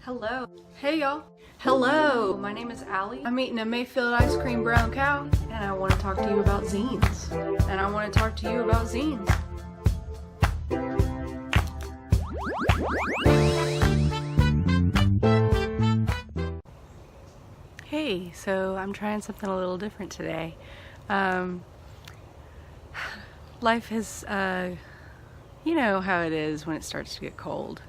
Hello. Hey y'all. Hello. My name is Allie. I'm eating a Mayfield ice cream brown cow, and I want to talk to you about zines. And I want to talk to you about zines. Hey, so I'm trying something a little different today. Life is, you know how it is when it starts to get cold.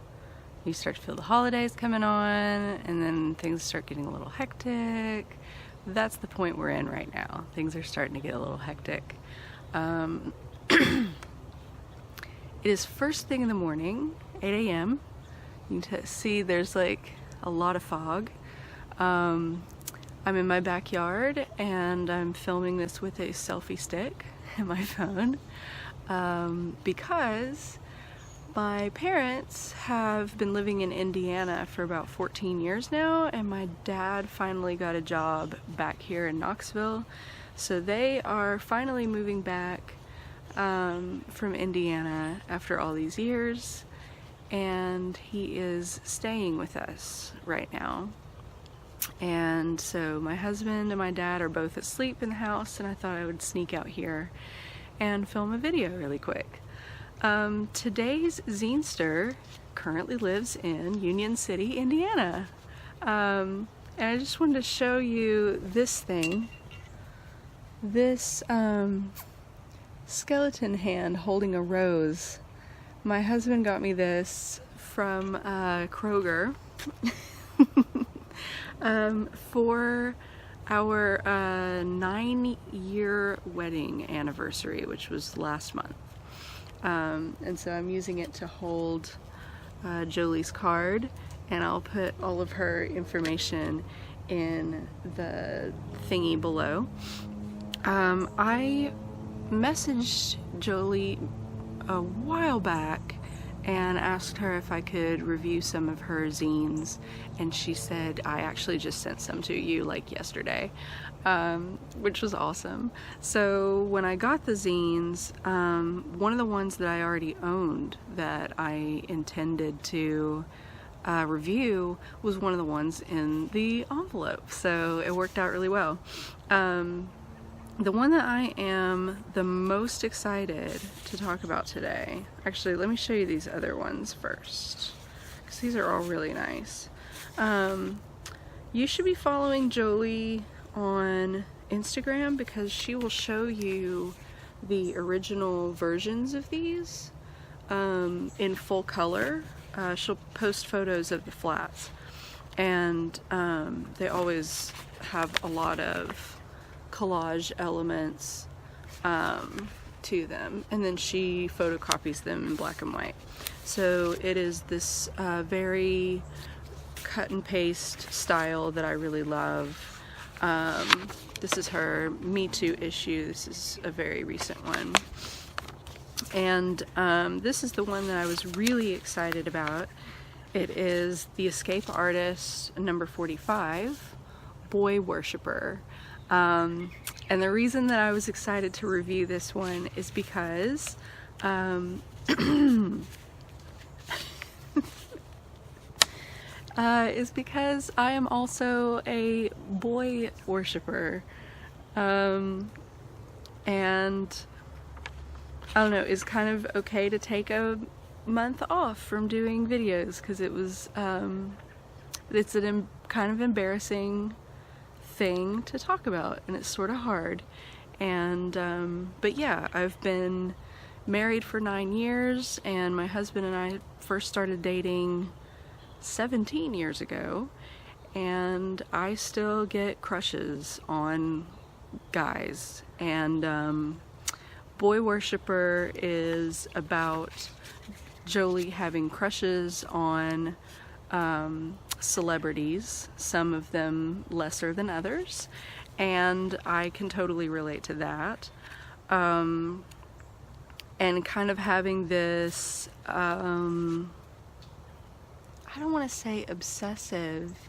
You start to feel the holidays coming on, and then things start getting a little hectic. That's the point we're in right now. Things are starting to get a little hectic. It is first thing in the morning, 8 a.m. You can see there's like a lot of fog. I'm in my backyard and I'm filming this with a selfie stick and my phone because my parents have been living in Indiana for about 14 years now, and my dad finally got a job back here in Knoxville. So they are finally moving back from Indiana after all these years, and he is staying with us right now. And so my husband and my dad are both asleep in the house, and I thought I would sneak out here and film a video really quick. Today's zinester currently lives in Union City, Indiana. And I just wanted to show you this thing. This skeleton hand holding a rose. My husband got me this from Kroger for our 9-year wedding anniversary, which was last month. And so I'm using it to hold Jolie's card, and I'll put all of her information in the thingy below. I messaged Jolie a while back and asked her if I could review some of her zines, and she said, I actually just sent some to you like yesterday, which was awesome. So when I got the zines, one of the ones that I already owned that I intended to review was one of the ones in the envelope, so it worked out really well. The one that I am the most excited to talk about today, actually let me show you these other ones first, because these are all really nice. You should be following Jolie on Instagram because she will show you the original versions of these in full color. She'll post photos of the flats, and they always have a lot of collage elements to them, and then she photocopies them in black and white. So it is this very cut and paste style that I really love. This is her Me Too issue. This is a very recent one, and this is the one that I was really excited about. It is the Escape Artist number 45, Boy Worshipper. And the reason that I was excited to review this one is because I am also a boy worshiper, and I don't know, it's kind of okay to take a month off from doing videos because it was it's a kind of embarrassing thing to talk about, and it's sort of hard. And but yeah, I've been married for 9 years, and my husband and I first started dating 17 years ago, and I still get crushes on guys. And Boy Worshipper is about Jolie having crushes on celebrities, some of them lesser than others, and I can totally relate to that. And kind of having this, I don't want to say obsessive,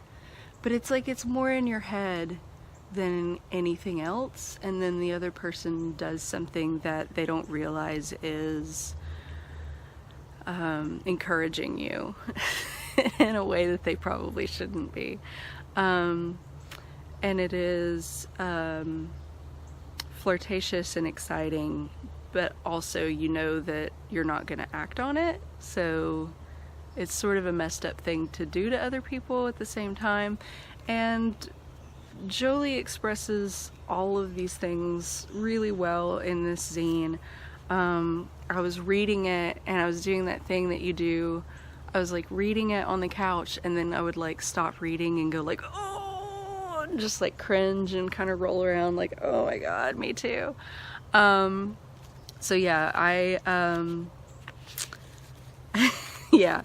but it's like it's more in your head than anything else, and then the other person does something that they don't realize is encouraging you. in a way that they probably shouldn't be. And it is flirtatious and exciting, but also you know that you're not going to act on it, so it's sort of a messed up thing to do to other people at the same time. And Jolie expresses all of these things really well in this zine. I was reading it and I was doing that thing that you do. I was like reading it on the couch, and then I would like stop reading and go like, oh, and just like cringe and kind of roll around like, oh my god, me too. So yeah, yeah,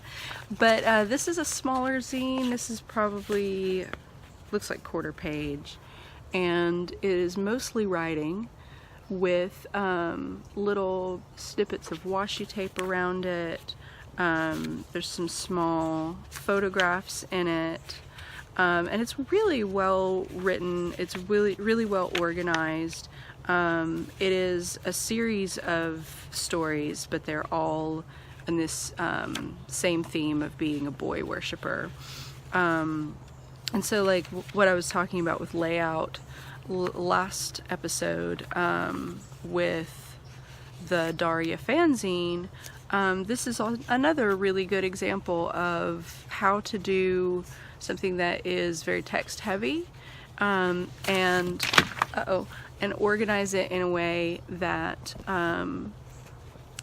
but this is a smaller zine. This is probably, looks like quarter page, and it is mostly writing with little snippets of washi tape around it. There's some small photographs in it, and it's really well written. It's really well organized. It is a series of stories, but they're all in this same theme of being a boy worshiper. And so like what I was talking about with layout last episode, with the d.i.y fanzine, this is another really good example of how to do something that is very text heavy, and organize it in a way that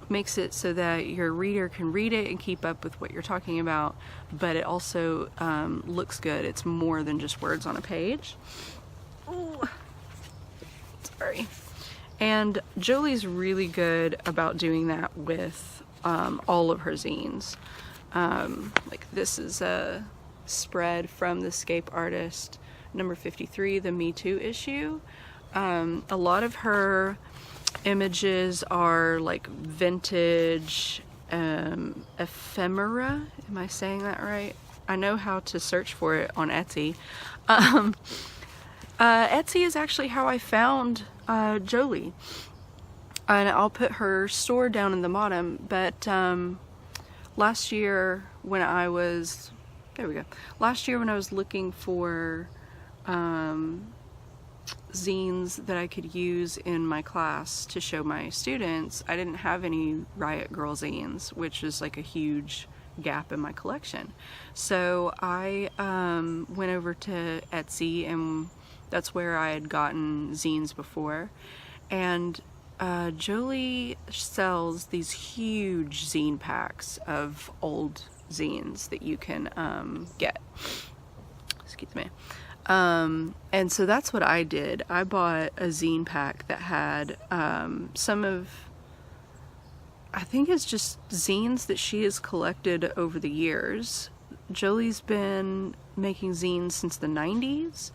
makes it so that your reader can read it and keep up with what you're talking about, but it also looks good. It's more than just words on a page. Ooh, sorry. And Jolie's really good about doing that with all of her zines. Like this is a spread from the Escape Artist number 53, the Me Too issue. A lot of her images are like vintage ephemera. Am I saying that right? I know how to search for it on Etsy. Etsy is actually how I found Jolie, and I'll put her store down in the bottom. But last year when I was looking for zines that I could use in my class to show my students, I didn't have any Riot Grrrl zines, which is like a huge gap in my collection. So I went over to Etsy, and that's where I had gotten zines before. And Jolie sells these huge zine packs of old zines that you can get. Excuse me. And so that's what I did. I bought a zine pack that had some of, I think it's just zines that she has collected over the years. Jolie's been making zines since the 90s.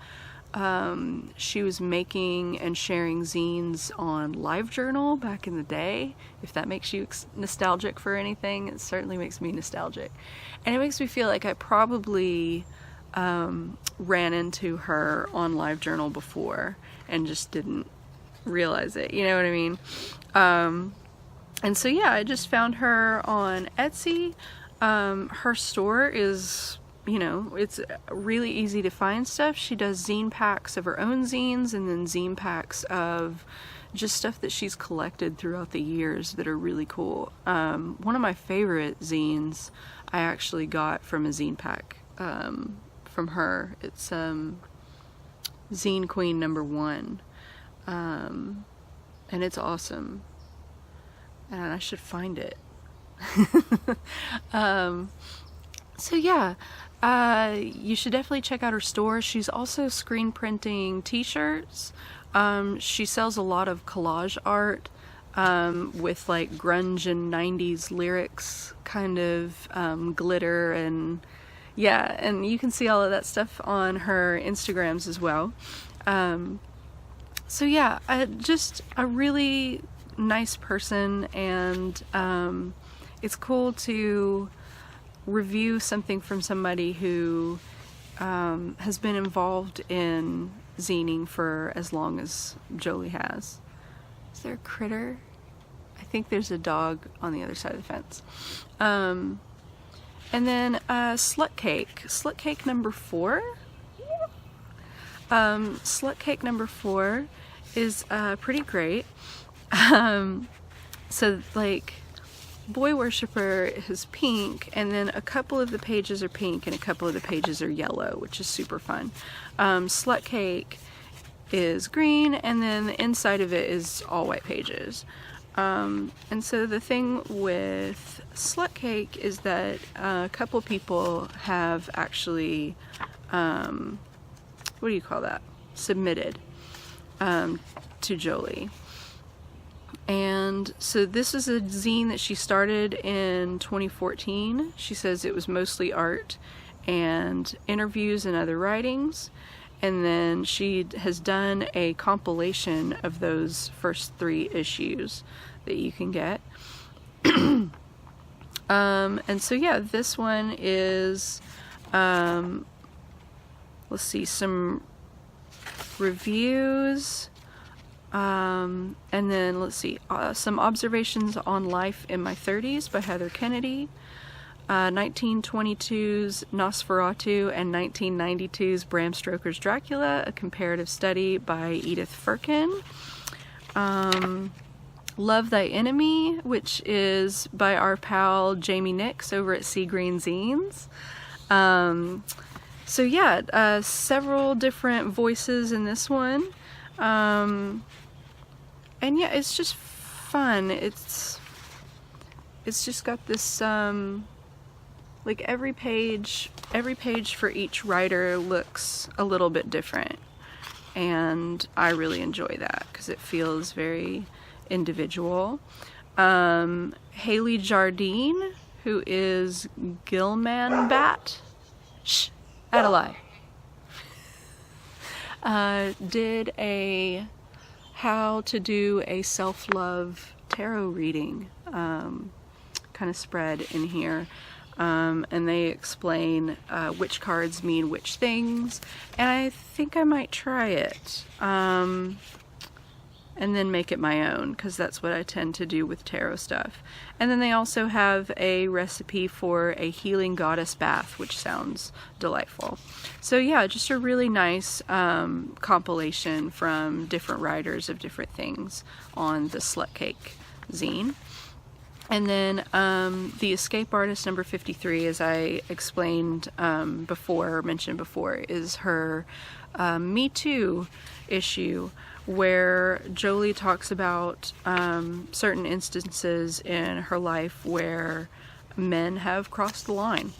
She was making and sharing zines on LiveJournal back in the day. If that makes you nostalgic for anything, it certainly makes me nostalgic. And it makes me feel like I probably ran into her on LiveJournal before and just didn't realize it, you know what I mean? And so yeah, I just found her on Etsy. Her store is, you know, it's really easy to find stuff. She does zine packs of her own zines, and then zine packs of just stuff that she's collected throughout the years that are really cool. One of my favorite zines I actually got from a zine pack from her. It's Zine Queen #1, and it's awesome, and I should find it. So yeah, you should definitely check out her store. She's also screen printing t-shirts. She sells a lot of collage art with like grunge and 90s lyrics, kind of glitter, and yeah, and you can see all of that stuff on her Instagrams as well. So yeah, just a really nice person, and it's cool to review something from somebody who has been involved in zining for as long as Jolie has. Is there a critter? I think there's a dog on the other side of the fence. And then Slut Cake. Slut Cake number 4. Slut Cake number 4 is pretty great. So like Boy Worshipper is pink, and then a couple of the pages are pink and a couple of the pages are yellow, which is super fun. Slut Cake is green, and then the inside of it is all white pages. And so the thing with Slut Cake is that a couple people have actually, what do you call that? Submitted to Jolie. And so this is a zine that she started in 2014. She says it was mostly art and interviews and other writings. And then she has done a compilation of those first 3 issues that you can get. And so yeah, this one is, let's see, some reviews. And then let's see, some observations on life in my 30s by Heather Kennedy, 1922's Nosferatu and 1992's Bram Stoker's Dracula, a comparative study by Edith Firkin. Love Thy Enemy, which is by our pal Jamie Nix over at Sea Green Zines. So yeah, several different voices in this one. And yeah, it's just fun. It's just got this, like every page for each writer looks a little bit different. And I really enjoy that because it feels very individual. Haley Jardine, who is Gilman Bat, Adelaide, did a how to do a self-love tarot reading kind of spread in here, and they explain which cards mean which things, and I think I might try it and then make it my own, because that's what I tend to do with tarot stuff. And then they also have a recipe for a healing goddess bath, which sounds delightful. So yeah, just a really nice compilation from different writers of different things on the Slut Cake zine. And then the Escape Artist number 53, as I explained mentioned before, is her Me Too issue, where Jolie talks about certain instances in her life where men have crossed the line.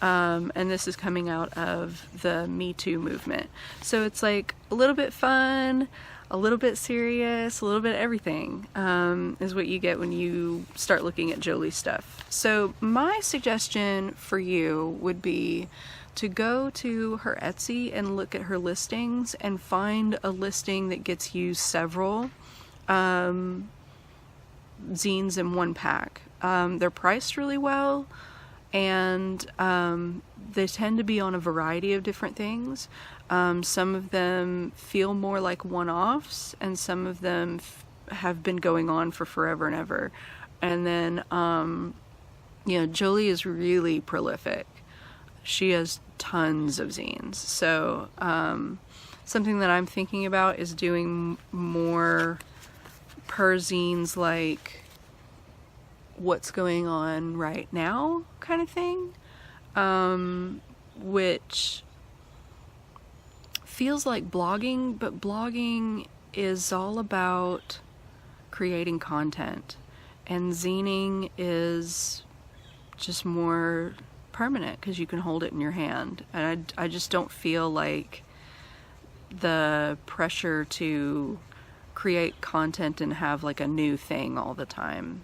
And this is coming out of the Me Too movement. So it's like a little bit fun, a little bit serious, a little bit everything is what you get when you start looking at Jolie stuff. So my suggestion for you would be to go to her Etsy and look at her listings and find a listing that gets you several zines in one pack. They're priced really well, and they tend to be on a variety of different things. Some of them feel more like one-offs, and some of them have been going on for forever and ever. And then, you know, Jolie is really prolific. She has tons of zines. So something that I'm thinking about is doing more per zines, like what's going on right now kind of thing, which feels like blogging, but blogging is all about creating content, and zining is just more permanent because you can hold it in your hand. And I just don't feel like the pressure to create content and have like a new thing all the time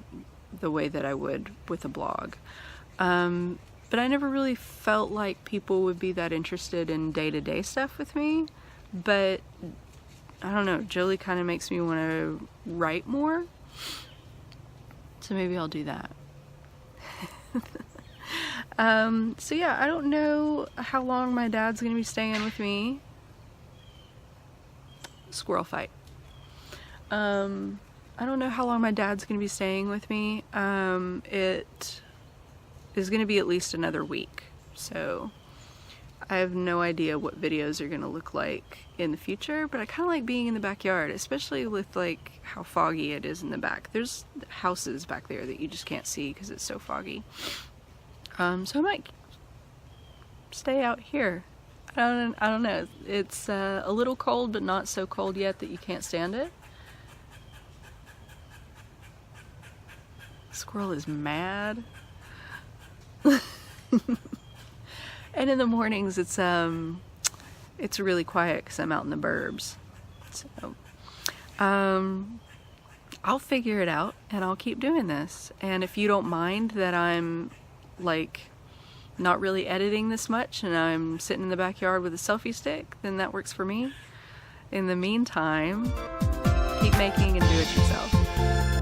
the way that I would with a blog. But I never really felt like people would be that interested in day-to-day stuff with me. But I don't know, Jolie kind of makes me want to write more. So maybe I'll do that. So yeah, I don't know how long my dad's gonna be staying with me. Squirrel fight. I don't know how long my dad's gonna be staying with me. It is going to be at least another week. So I have no idea what videos are going to look like in the future, but I kind of like being in the backyard, especially with like how foggy it is in the back. There's houses back there that you just can't see because it's so foggy. So I might stay out here. I don't know. It's a little cold, but not so cold yet that you can't stand it. Squirrel is mad. And in the mornings it's really quiet because I'm out in the burbs. So I'll figure it out and I'll keep doing this. And if you don't mind that I'm like not really editing this much and I'm sitting in the backyard with a selfie stick, then that works for me. In the meantime, keep making and do it yourself.